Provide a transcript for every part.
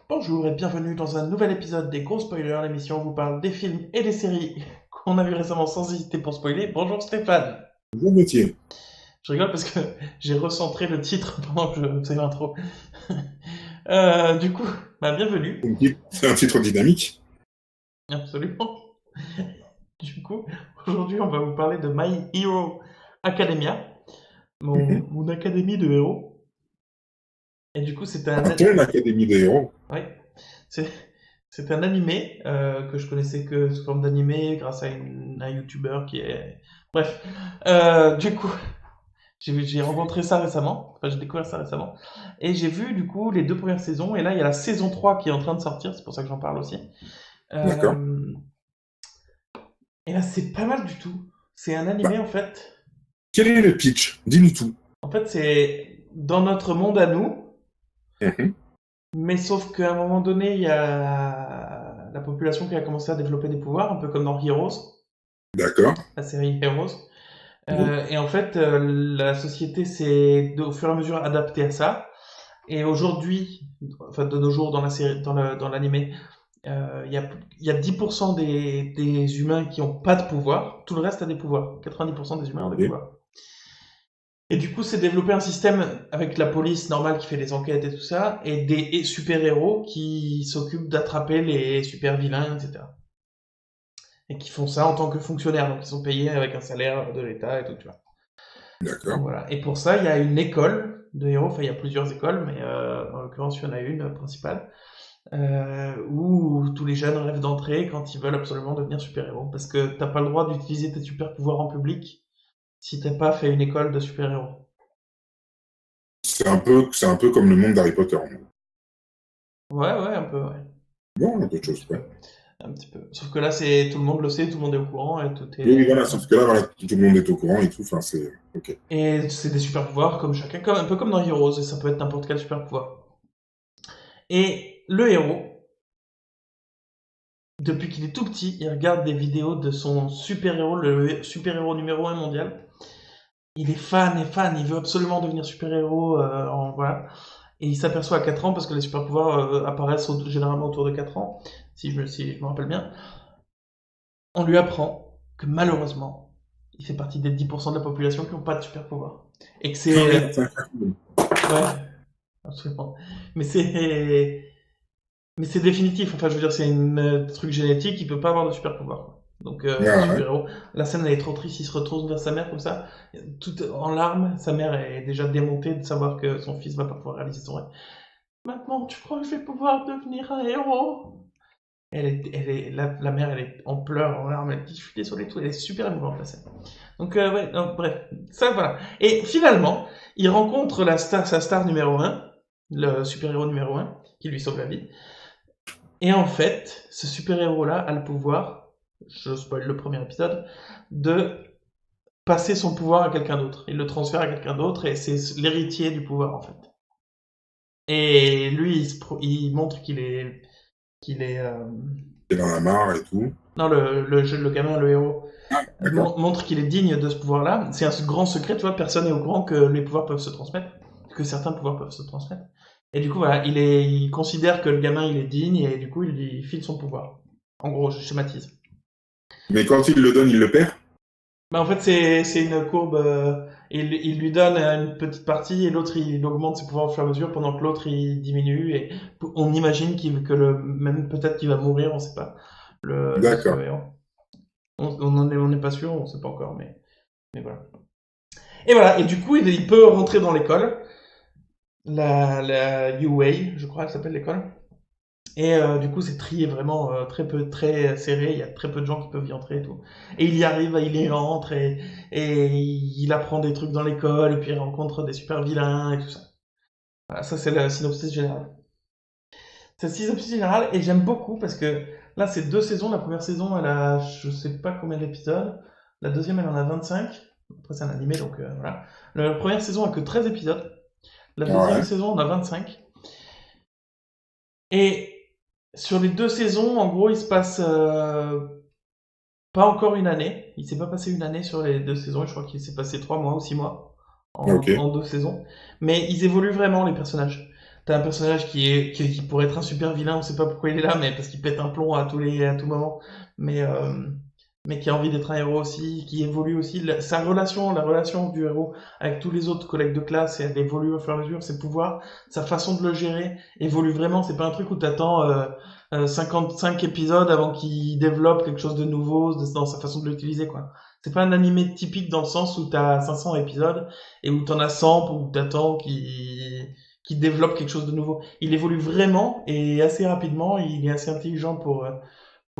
Bonjour et bienvenue dans un nouvel épisode des Gros Spoilers, l'émission où on vous parle des films et des séries qu'on a vu récemment sans hésiter pour spoiler. Bonjour Stéphane. Bonjour Gauthier. Je rigole parce que j'ai recentré le titre pendant que je faisais l'intro. Du coup, bienvenue. C'est un titre dynamique. Absolument. Du coup, aujourd'hui on va vous parler de My Hero Academia, Mhm. mon académie de héros. Et du coup, Ton Académie des héros. ouais, c'est c'est un animé que je connaissais que sous forme d'animé grâce à un youtubeur qui est... Bref, du coup, j'ai rencontré ça récemment, enfin j'ai découvert ça récemment, et j'ai vu du coup les deux premières saisons, et là il y a la saison 3 qui est en train de sortir, c'est pour ça que j'en parle aussi. D'accord. Euh, et là c'est pas mal du tout. C'est un animé Bah, en fait. quel est le pitch? Dis-nous tout. En fait c'est dans notre monde à nous, Mhm. mais sauf qu'à un moment donné il y a la population qui a commencé à développer des pouvoirs, un peu comme dans Heroes, D'accord. la série Heroes. Oui. Et en fait, la société s'est au fur et à mesure adaptée à ça. Et aujourd'hui, enfin de nos jours dans la série, dans l'animé, il y a 10% des humains qui n'ont pas de pouvoir. Tout le reste a des pouvoirs. 90% des humains ont des Ok. pouvoirs. Et du coup, c'est développé un système avec la police normale qui fait les enquêtes et tout ça, et des super-héros qui s'occupent d'attraper les super-vilains, etc. Et qui font ça en tant que fonctionnaires, donc ils sont payés avec un salaire de l'État et tout, tu vois. Donc D'accord. voilà. Et pour ça, il y a une école de héros. Enfin, il y a plusieurs écoles, mais en l'occurrence, il y en a une principale où tous les jeunes rêvent d'entrer quand ils veulent absolument devenir super-héros. Parce que t'as pas le droit d'utiliser tes super-pouvoirs en public si t'as pas fait une école de super-héros. C'est un peu comme le monde d'Harry Potter. Ouais, ouais, un peu, ouais. Bon, un peu de Un choses petit peu. près. Un petit peu. Sauf que là, c'est tout le monde le sait, tout le monde est au courant et tout Oui, oui, est. voilà. Voilà. Sauf que là, voilà, tout le monde est au courant et tout. Enfin, c'est. Ok. Et c'est des super-pouvoirs comme chacun, comme, un peu comme dans Heroes, et ça peut être n'importe quel super-pouvoir. Et le héros, depuis qu'il est tout petit, il regarde des vidéos de son super-héros, le super-héros numéro 1 mondial. Il est fan et fan, il veut absolument devenir super-héros, voilà. Et il s'aperçoit à 4 ans, parce que les super-pouvoirs apparaissent généralement autour de 4 ans, si je me rappelle bien. On lui apprend que malheureusement, il fait partie des 10% de la population qui n'ont pas de super-pouvoir. Et que Ah c'est... merde, c'est incroyable. Ouais, absolument. Mais c'est définitif, enfin je veux dire, c'est un truc génétique, il peut pas avoir de super pouvoir, quoi. Donc Ah ouais. super-héros, la scène elle est trop triste, il se retourne vers sa mère comme ça, tout en larmes, sa mère est déjà démontée de savoir que son fils va pas pouvoir réaliser son rêve. Maintenant, tu crois que je vais pouvoir devenir un héros? La mère elle est en pleurs, en larmes, elle dit je suis désolée, tout, elle est super émouvante la scène. Donc ouais, non, bref, ça voilà. Et finalement, il rencontre sa star numéro un, le super-héros numéro un, qui lui sauve la vie. Et en fait, ce super-héros-là a le pouvoir, je spoil le premier épisode, de passer son pouvoir à quelqu'un d'autre. Il le transfère à quelqu'un d'autre et c'est l'héritier du pouvoir en fait. Et lui, il montre qu'il est. Il en a marre et tout. Non, le gamin, le héros, D'accord. montre qu'il est digne de ce pouvoir-là. C'est un grand secret, tu vois, personne n'est au courant que les pouvoirs peuvent se transmettre, que certains pouvoirs peuvent se transmettre. Et du coup, voilà, il considère que le gamin, il est digne et du coup, il lui file son pouvoir. En gros, je schématise. Mais quand il le donne, il le perd? Bah, en fait, c'est une courbe. Il lui donne une petite partie et l'autre il augmente ses pouvoirs au fur et à mesure pendant que l'autre il diminue et on imagine que même peut-être qu'il va mourir, on sait pas. Le D'accord. héros. On n'est pas sûr, on sait pas encore, mais voilà. Et voilà, et du coup il peut rentrer dans l'école, la UA, je crois que s'appelle l'école. Et du coup, c'est trié vraiment très serré. Il y a très peu de gens qui peuvent y entrer et tout. Et il y arrive, il y rentre et il apprend des trucs dans l'école et puis il rencontre des super vilains et tout ça. Voilà, ça c'est la synopsis générale. C'est la synopsis générale et j'aime beaucoup parce que là, c'est deux saisons. La première saison, elle a je sais pas combien d'épisodes. La deuxième, elle en a 25. Après, c'est un animé, donc voilà. La première saison a que 13 épisodes. La deuxième Ouais. saison en a 25. Et sur les deux saisons, en gros, il se passe pas encore une année. Il s'est pas passé une année sur les deux saisons. Je crois qu'il s'est passé 3 mois ou 6 mois Ok. en deux saisons. Mais ils évoluent vraiment, les personnages. t'as un personnage qui pourrait être un super vilain, on sait pas pourquoi il est là, mais parce qu'il pète un plomb à tout moment, mais, mais qui a envie d'être un héros aussi, qui évolue aussi. La relation du héros avec tous les autres collègues de classe, elle évolue au fur et à mesure, ses pouvoirs, sa façon de le gérer évolue vraiment. C'est pas un truc où t'attends 55 épisodes avant qu'il développe quelque chose de nouveau dans sa façon de l'utiliser, quoi. C'est pas un animé typique dans le sens où t'as 500 épisodes et où t'en as 100 pour où t'attends qu'il développe quelque chose de nouveau. Il évolue vraiment et assez rapidement, il est assez intelligent pour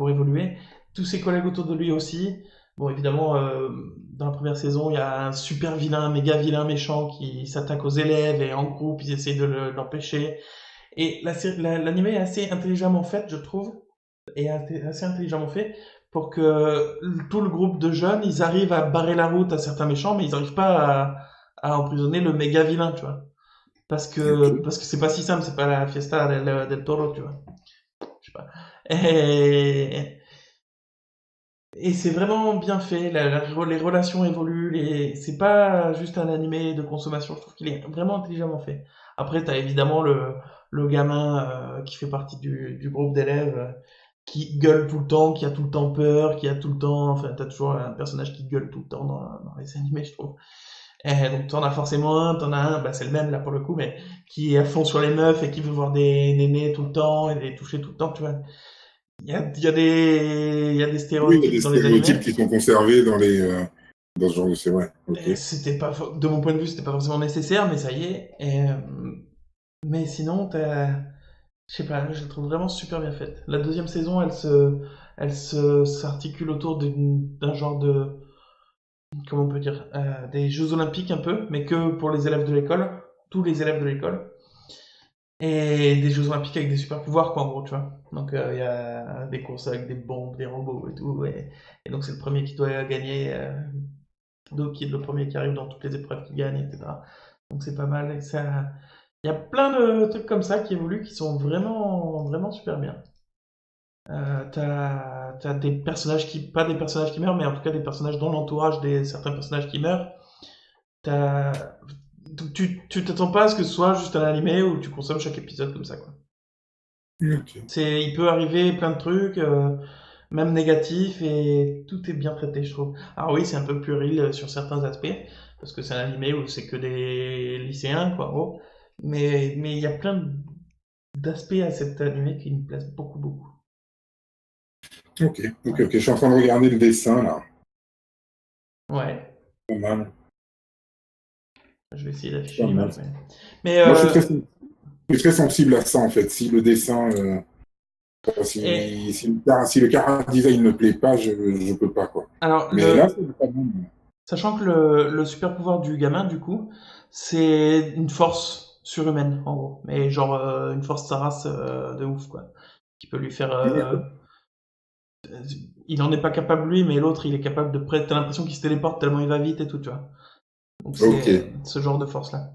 évoluer. Tous ses collègues autour de lui aussi. Bon, évidemment, dans la première saison, il y a un super vilain, un méga vilain méchant qui s'attaque aux élèves et en groupe, ils essayent de l'empêcher. Et l'anime est assez intelligemment fait, je trouve, et assez intelligemment fait pour que tout le groupe de jeunes, ils arrivent à barrer la route à certains méchants, mais ils n'arrivent pas à emprisonner le méga vilain, tu vois. Ok. Parce que c'est pas si simple, c'est pas la fiesta del toro, tu vois. Je sais pas. Et, et c'est vraiment bien fait, les relations évoluent, c'est pas juste un animé de consommation, je trouve qu'il est vraiment intelligemment fait. Après, t'as évidemment le gamin qui fait partie du groupe d'élèves qui gueule tout le temps, qui a tout le temps peur, qui a tout le temps... Enfin, t'as toujours un personnage qui gueule tout le temps dans les animés, je trouve. Et donc t'en as forcément un, t'en as un, bah c'est le même là pour le coup, mais qui est à fond sur les meufs et qui veut voir des nénés tout le temps et les toucher tout le temps, tu vois. Il y a des Oui, il y a stéréotypes des dans les stéréotypes animés. qui sont conservés dans ce genre de... C'est vrai. Ok. Et c'était pas, de mon point de vue, c'était pas forcément nécessaire, mais ça y est. Mais sinon, je sais pas, je la trouve vraiment super bien faite. La deuxième saison, s'articule autour d'un genre de, comment on peut dire, des Jeux Olympiques un peu, mais que pour les élèves de l'école, tous les élèves de l'école. Et des Jeux Olympiques avec des super pouvoirs, quoi, en gros, tu vois. Donc, il y a des courses avec des bombes, des robots et tout. Et donc, c'est le premier qui doit gagner. Donc, qui est le premier qui arrive dans toutes les épreuves qui gagne, etc. Donc, c'est pas mal. Il y a plein de trucs comme ça qui évoluent qui sont vraiment, vraiment super bien. T'as des personnages pas des personnages qui meurent, mais en tout cas des personnages dans l'entourage des certains personnages qui meurent. T'as, donc tu t'attends pas à ce que ce soit juste un animé où tu consommes chaque épisode comme ça, quoi. Ok. Il peut arriver plein de trucs, même négatifs, et tout est bien traité, je trouve. Alors oui, c'est un peu puéril sur certains aspects, parce que c'est un animé où c'est que des lycéens, quoi, en gros. Mais il y a plein d'aspects à cet animé qui me plaisent beaucoup, beaucoup. Ok. Ok. Ouais. Ok. Je suis en train de regarder le dessin, là. Ouais. Pas mal. Je vais essayer d'afficher Pas mal. l'image, mais Moi, je suis très sensible à ça, en fait. Si le dessin... et, si le chara design ne me plaît pas, je peux pas, quoi. alors, Mais là, c'est pas bon. sachant que le super pouvoir du gamin, du coup, c'est une force surhumaine, en gros. Mais genre, une force de sa race de ouf, quoi. Qui peut lui faire. D'accord. Il en est pas capable lui, mais l'autre, il est capable de près. T'as l'impression qu'il se téléporte tellement il va vite et tout, tu vois. Donc Ok. c'est ce genre de force-là.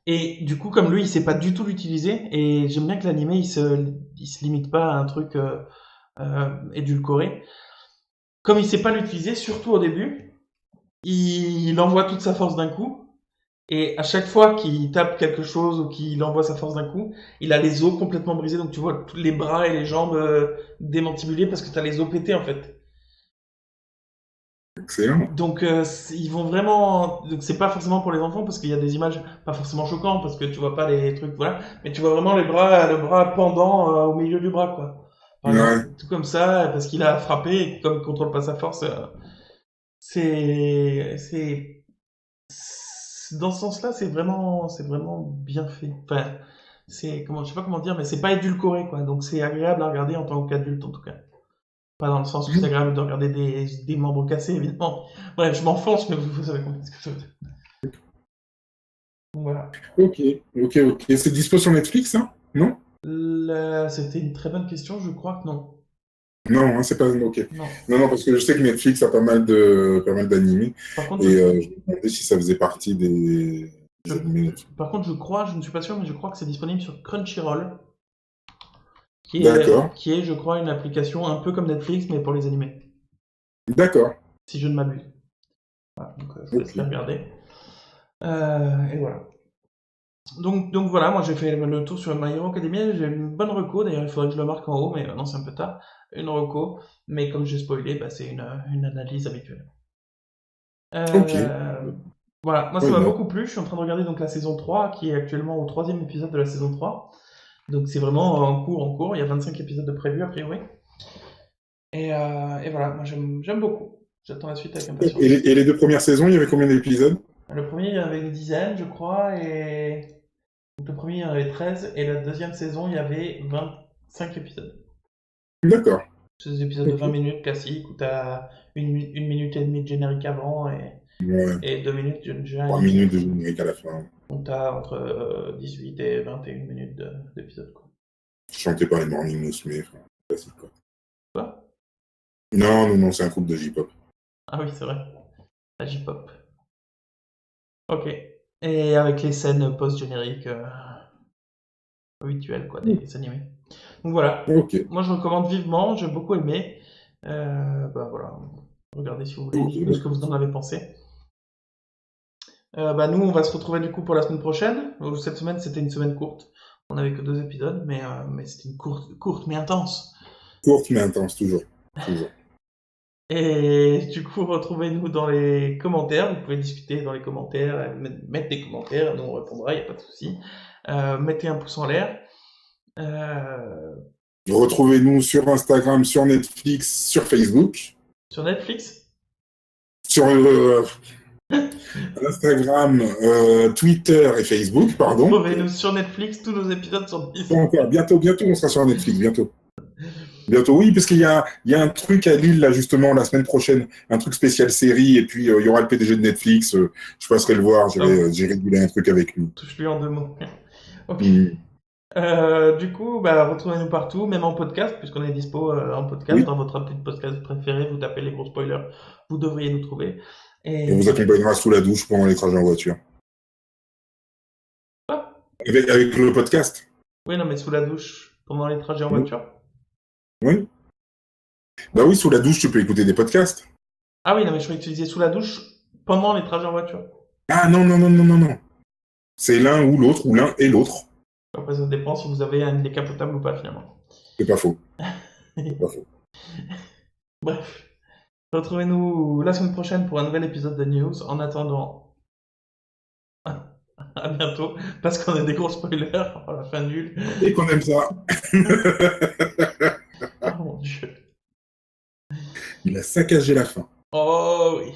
Et du coup, comme lui, il sait pas du tout l'utiliser, et j'aime bien que l'animé, il se limite pas à un truc édulcoré. Comme il sait pas l'utiliser, surtout au début, il envoie toute sa force d'un coup, et à chaque fois qu'il tape quelque chose ou qu'il envoie sa force d'un coup, il a les os complètement brisés, donc tu vois tous les bras et les jambes démantibulés parce que t'as les os pétés en fait. Excellent. Donc ils vont vraiment, donc c'est pas forcément pour les enfants parce qu'il y a des images pas forcément choquantes parce que tu vois pas les trucs, voilà, mais tu vois vraiment le bras pendant au milieu du bras, quoi. Par exemple, Ouais. tout comme ça parce qu'il a frappé et comme il contrôle pas sa force, c'est dans ce sens-là, c'est vraiment bien fait. Enfin, je sais pas comment dire, mais c'est pas édulcoré, quoi. Donc c'est agréable à regarder en tant qu'adulte, en tout cas. Pas dans le sens où c'est agréable de regarder des membres cassés, évidemment. Bref, je m'enfonce, mais vous savez compris ce que je veux dire. Donc voilà. Ok. Ok. Ok. C'est dispo sur Netflix, hein? Non? C'était une très bonne question, je crois que non. Non, hein, c'est pas... Ok. Non. Non, non, parce que je sais que Netflix a pas mal d'animés. Par contre, Et je me demandais si ça faisait partie je, des animés Netflix. par contre, je ne suis pas sûr, mais je crois que c'est disponible sur Crunchyroll, D'accord. qui est, je crois, une application un peu comme Netflix, mais pour les animés, D'accord. si je ne m'abuse. Voilà, donc je vous Ok. laisserai regarder. Et voilà. Donc voilà, moi j'ai fait le tour sur My Hero Academia, j'ai une bonne reco, d'ailleurs il faudrait que je le marque en haut, mais non c'est un peu tard, une reco, mais comme j'ai spoilé, bah, c'est une analyse habituelle. Ok. Euh, voilà, moi ça Why m'a not? beaucoup plu, je suis en train de regarder donc la saison 3, qui est actuellement au troisième épisode de la saison 3, donc c'est vraiment en cours, il y a 25 épisodes de prévus a priori, et voilà, moi j'aime beaucoup, j'attends la suite avec impatience. Et les deux premières saisons, il y avait combien d'épisodes? Le premier il y en avait une dizaine je crois, et donc le premier il y en avait 13, et la deuxième saison il y avait 25 épisodes. D'accord. C'est des épisodes de 20 Ok. minutes classiques où t'as une minute et demie de générique avant Ouais. et 2 minutes de 3 générique. minutes de générique à la fin. Donc t'as entre 18 et 21 minutes d'épisode, quoi. Chanté par les Morning Musume, enfin, classique, quoi. Quoi? Non, non, non, c'est un groupe de J-pop. Ah oui, c'est vrai. La J-pop. Ok. Et avec les scènes post-génériques habituelles, quoi, des animés. Donc voilà. Ok. Moi, je recommande vivement. J'ai beaucoup aimé. Bah voilà. Regardez si vous voulez. Ok, Dites-nous bah, ce que vous en avez pensé. Bah nous, on va se retrouver du coup pour la semaine prochaine. Cette semaine, c'était une semaine courte. On n'avait que 2 épisodes, mais c'était une courte mais intense. courte mais intense, toujours. Toujours. Et du coup, retrouvez-nous dans les commentaires. Vous pouvez discuter dans les commentaires, mettre des commentaires, nous on répondra, il n'y a pas de souci. Mettez un pouce en l'air. Euh, Retrouvez-nous sur Instagram, sur Netflix, sur Facebook. sur Netflix. Sur Instagram, Twitter et Facebook, pardon. Retrouvez-nous sur Netflix, tous nos épisodes sont Pas disponibles. encore. Bientôt, bientôt, on sera sur Netflix, bientôt. Bientôt, oui, parce il y a un truc à Lille, là, justement, la semaine prochaine, un truc spécial série, et puis il y aura le PDG de Netflix, je passerai le voir, j'ai régulé un truc avec lui. Touche-lui en 2 mots. Ok. Mm. Du coup, bah, retrouvez-nous partout, même en podcast, puisqu'on est dispo en podcast, Oui, dans votre appli de podcast préféré, vous tapez les gros spoilers, vous devriez nous trouver. on vous Et... accompagnera sous la douche pendant les trajets en voiture. Ah, Avec le podcast. oui, non, mais sous la douche, pendant les trajets en Oui. voiture. Oui. Bah oui, sous la douche, tu peux écouter des podcasts. Ah oui, non, mais je croyais que tu disais sous la douche, pendant les trajets en voiture. Ah non, non, non, non, non, non. C'est l'un ou l'autre, ou l'un et l'autre. Après, ça dépend si vous avez un décapotable ou pas, finalement. C'est pas faux. C'est pas faux. Bref, retrouvez-nous la semaine prochaine pour un nouvel épisode de News. En attendant, à bientôt, parce qu'on a des gros spoilers à la fin nulle. Et qu'on aime ça. Oh mon dieu. Il a saccagé la fin. Oh oui.